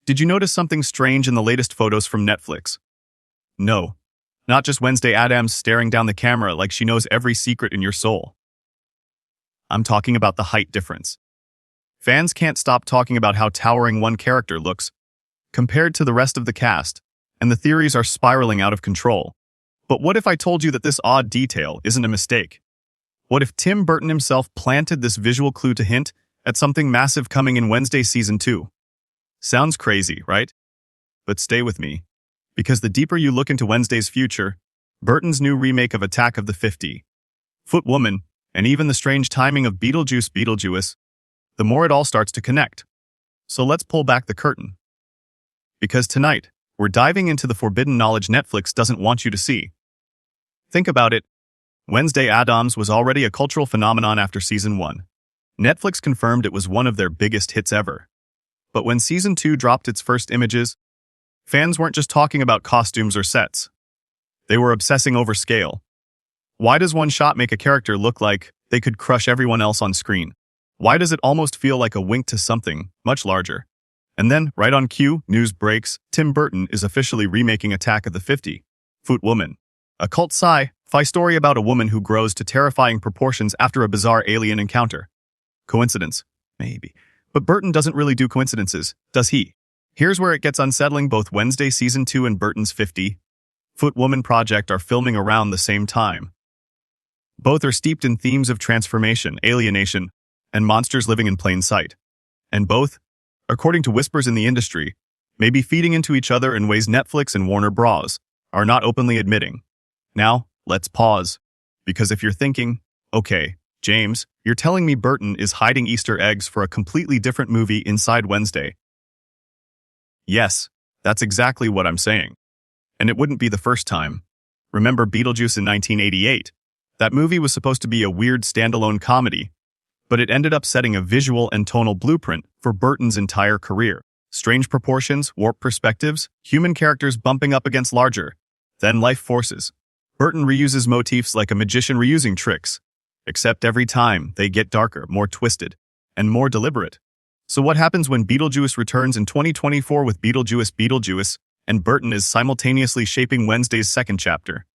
Did you notice something strange in the latest photos from Netflix? No, not just Wednesday Addams staring down the camera like she knows every secret in your soul. I'm talking about the height difference. Fans can't stop talking about how towering one character looks compared to the rest of the cast, and the theories are spiraling out of control. But what if I told you that this odd detail isn't a mistake? What if Tim Burton himself planted this visual clue to hint at something massive coming in Wednesday Season 2? Sounds crazy, right? But stay with me, because the deeper you look into Wednesday's future, Burton's new remake of Attack of the 50-Foot Woman, and even the strange timing of Beetlejuice, the more it all starts to connect. So let's pull back the curtain. Because tonight, we're diving into the forbidden knowledge Netflix doesn't want you to see. Think about it. Wednesday Addams was already a cultural phenomenon after Season 1. Netflix confirmed it was one of their biggest hits ever. But when Season 2 dropped its first images, fans weren't just talking about costumes or sets. They were obsessing over scale. Why does one shot make a character look like they could crush everyone else on screen? Why does it almost feel like a wink to something much larger? And then, right on cue, news breaks, Tim Burton is officially remaking Attack of the 50-Foot Woman. A cult sci-fi story about a woman who grows to terrifying proportions after a bizarre alien encounter. Coincidence? Maybe. But Burton doesn't really do coincidences, does he? Here's where it gets unsettling. Both Wednesday Season 2 and Burton's 50-Foot Woman project are filming around the same time. Both are steeped in themes of transformation, alienation, and monsters living in plain sight. And both, according to whispers in the industry, may be feeding into each other in ways Netflix and Warner Bros. Are not openly admitting. Now, let's pause. Because if you're thinking, okay, James, you're telling me Burton is hiding Easter eggs for a completely different movie inside Wednesday. Yes, that's exactly what I'm saying. And it wouldn't be the first time. Remember Beetlejuice in 1988? That movie was supposed to be a weird standalone comedy, but it ended up setting a visual and tonal blueprint for Burton's entire career. Strange proportions, warped perspectives, human characters bumping up against larger than life forces. Burton reuses motifs like a magician reusing tricks, except every time they get darker, more twisted, and more deliberate. So what happens when Beetlejuice returns in 2024 with Beetlejuice, and Burton is simultaneously shaping Wednesday's second chapter?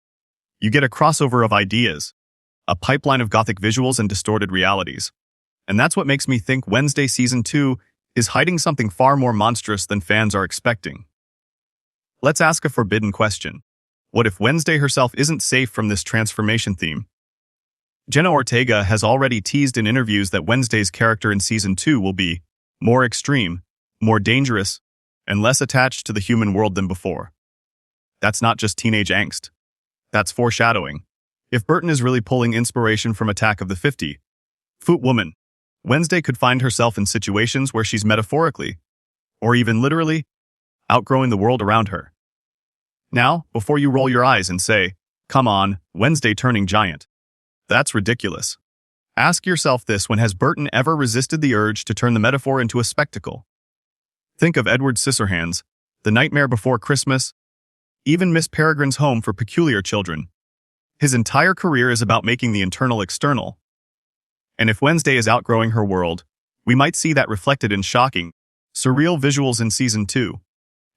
You get a crossover of ideas, a pipeline of gothic visuals and distorted realities. And that's what makes me think Wednesday Season 2 is hiding something far more monstrous than fans are expecting. Let's ask a forbidden question. What if Wednesday herself isn't safe from this transformation theme? Jenna Ortega has already teased in interviews that Wednesday's character in Season 2 will be more extreme, more dangerous, and less attached to the human world than before. That's not just teenage angst. That's foreshadowing. If Burton is really pulling inspiration from Attack of the 50-Foot Woman, Wednesday could find herself in situations where she's metaphorically, or even literally, outgrowing the world around her. Now, before you roll your eyes and say, come on, Wednesday turning giant. That's ridiculous. Ask yourself this: when has Burton ever resisted the urge to turn the metaphor into a spectacle? Think of Edward Scissorhands, The Nightmare Before Christmas, even Miss Peregrine's Home for Peculiar Children. His entire career is about making the internal external. And if Wednesday is outgrowing her world, we might see that reflected in shocking, surreal visuals in Season 2.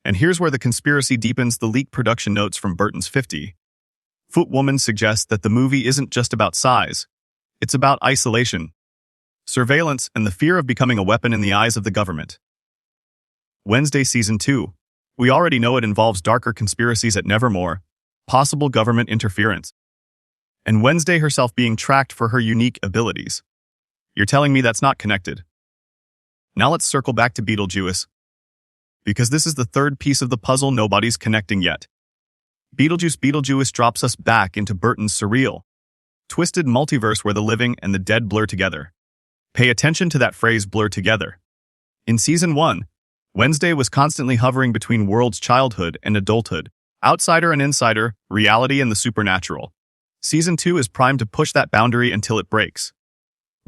And here's where the conspiracy deepens. The leaked production notes from Burton's 50-Foot Woman suggest that the movie isn't just about size. It's about isolation, surveillance, and the fear of becoming a weapon in the eyes of the government. Wednesday Season 2. We already know it involves darker conspiracies at Nevermore, possible government interference, and Wednesday herself being tracked for her unique abilities. You're telling me that's not connected? Now let's circle back to Beetlejuice, because this is the third piece of the puzzle nobody's connecting yet. Beetlejuice drops us back into Burton's surreal, twisted multiverse where the living and the dead blur together. Pay attention to that phrase, blur together. In Season 1, Wednesday was constantly hovering between worlds, childhood and adulthood, outsider and insider, reality and the supernatural. Season 2 is primed to push that boundary until it breaks.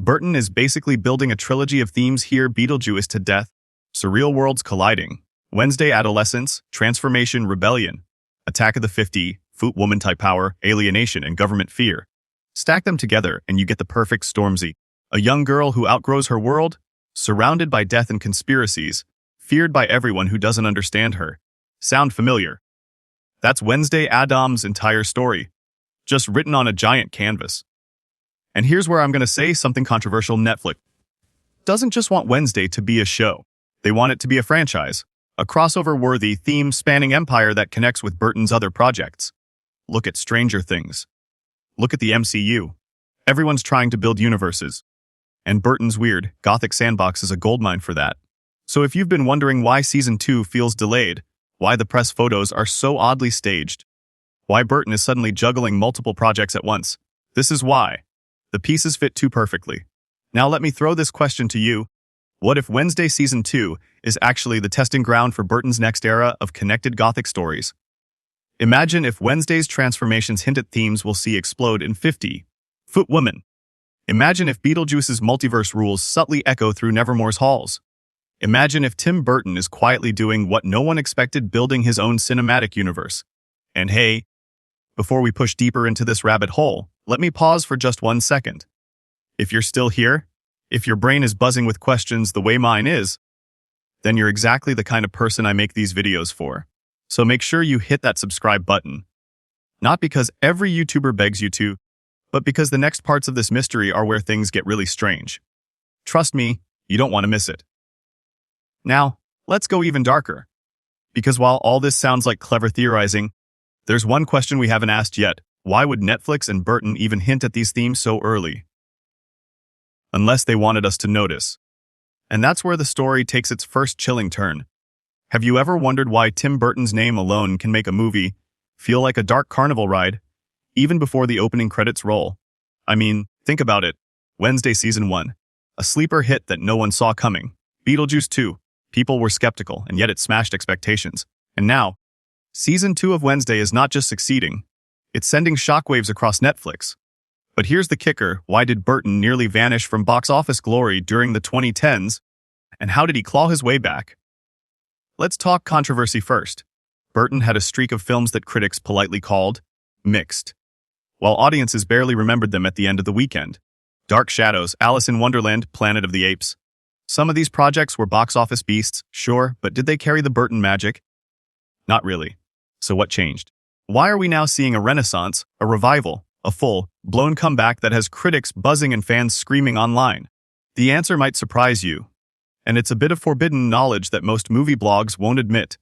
Burton is basically building a trilogy of themes here: Beetlejuice to death, surreal worlds colliding, Wednesday adolescence, transformation, rebellion, Attack of the 50-Foot Woman type power, alienation, and government fear. Stack them together and you get the perfect Stormzy, a young girl who outgrows her world, surrounded by death and conspiracies, feared by everyone who doesn't understand her. Sound familiar? That's Wednesday Addams' entire story, just written on a giant canvas. And here's where I'm going to say something controversial. Netflix doesn't just want Wednesday to be a show. They want it to be a franchise, a crossover-worthy, theme-spanning empire that connects with Burton's other projects. Look at Stranger Things. Look at the MCU. Everyone's trying to build universes. And Burton's weird, gothic sandbox is a goldmine for that. So if you've been wondering why Season 2 feels delayed, why the press photos are so oddly staged, why Burton is suddenly juggling multiple projects at once, this is why. The pieces fit too perfectly. Now let me throw this question to you. What if Wednesday Season 2 is actually the testing ground for Burton's next era of connected gothic stories? Imagine if Wednesday's transformations hint at themes we'll see explode in 50-Foot Woman. Imagine if Beetlejuice's multiverse rules subtly echo through Nevermore's halls. Imagine if Tim Burton is quietly doing what no one expected, building his own cinematic universe. And hey, before we push deeper into this rabbit hole, let me pause for just 1 second. If you're still here, if your brain is buzzing with questions the way mine is, then you're exactly the kind of person I make these videos for. So make sure you hit that subscribe button. Not because every YouTuber begs you to, but because the next parts of this mystery are where things get really strange. Trust me, you don't want to miss it. Now, let's go even darker. Because while all this sounds like clever theorizing, there's one question we haven't asked yet. Why would Netflix and Burton even hint at these themes so early? Unless they wanted us to notice. And that's where the story takes its first chilling turn. Have you ever wondered why Tim Burton's name alone can make a movie feel like a dark carnival ride, even before the opening credits roll? I mean, think about it. Wednesday Season 1, a sleeper hit that no one saw coming. Beetlejuice 2, people were skeptical, and yet it smashed expectations. And now, Season 2 of Wednesday is not just succeeding, it's sending shockwaves across Netflix. But here's the kicker: why did Burton nearly vanish from box office glory during the 2010s, and how did he claw his way back? Let's talk controversy first. Burton had a streak of films that critics politely called mixed, while audiences barely remembered them at the end of the weekend. Dark Shadows, Alice in Wonderland, Planet of the Apes. Some of these projects were box office beasts, sure, but did they carry the Burton magic? Not really. So what changed? Why are we now seeing a renaissance, a revival, a full-blown comeback that has critics buzzing and fans screaming online? The answer might surprise you, and it's a bit of forbidden knowledge that most movie blogs won't admit.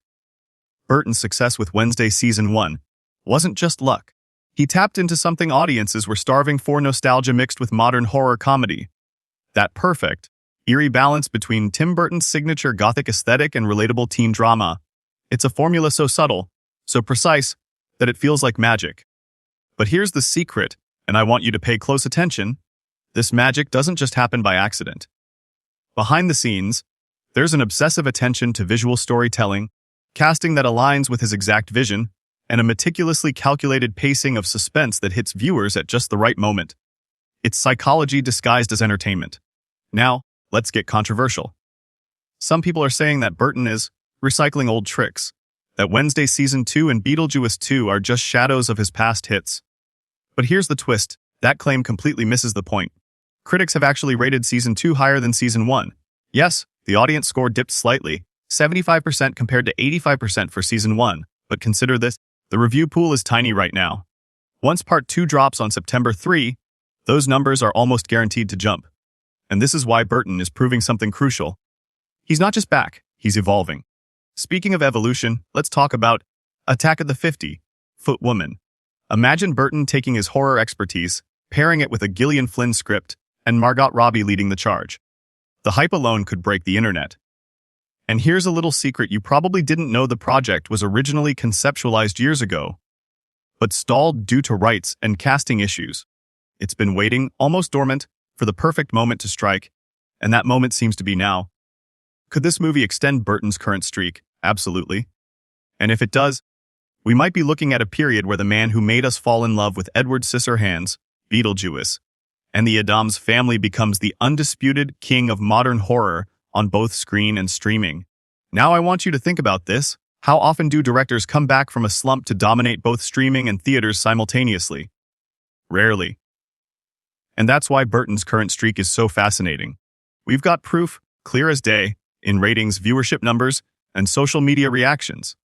Burton's success with Wednesday Season 1 wasn't just luck. He tapped into something audiences were starving for: nostalgia mixed with modern horror comedy. That perfect, eerie balance between Tim Burton's signature gothic aesthetic and relatable teen drama. It's a formula so subtle, so precise, that it feels like magic. But here's the secret, and I want you to pay close attention. This magic doesn't just happen by accident. Behind the scenes, there's an obsessive attention to visual storytelling, casting that aligns with his exact vision, and a meticulously calculated pacing of suspense that hits viewers at just the right moment. It's psychology disguised as entertainment. Now, let's get controversial. Some people are saying that Burton is recycling old tricks, that Wednesday Season 2 and Beetlejuice 2 are just shadows of his past hits. But here's the twist: that claim completely misses the point. Critics have actually rated Season 2 higher than Season 1. Yes, the audience score dipped slightly, 75% compared to 85% for Season 1, but consider this: the review pool is tiny right now. Once Part 2 drops on September 3, those numbers are almost guaranteed to jump. And this is why Burton is proving something crucial. He's not just back, he's evolving. Speaking of evolution, let's talk about Attack of the 50-Foot Woman. Imagine Burton taking his horror expertise, pairing it with a Gillian Flynn script, and Margot Robbie leading the charge. The hype alone could break the internet. And here's a little secret: you probably didn't know the project was originally conceptualized years ago, but stalled due to rights and casting issues. It's been waiting, almost dormant, for the perfect moment to strike, and that moment seems to be now. Could this movie extend Burton's current streak? Absolutely. And if it does, we might be looking at a period where the man who made us fall in love with Edward Scissorhands, Beetlejuice, and the Addams family becomes the undisputed king of modern horror on both screen and streaming. Now I want you to think about this. How often do directors come back from a slump to dominate both streaming and theaters simultaneously? Rarely. And that's why Burton's current streak is so fascinating. We've got proof, clear as day, in ratings, viewership numbers, and social media reactions.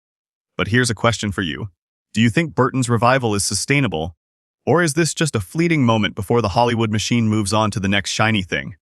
But here's a question for you. Do you think Burton's revival is sustainable? Or is this just a fleeting moment before the Hollywood machine moves on to the next shiny thing?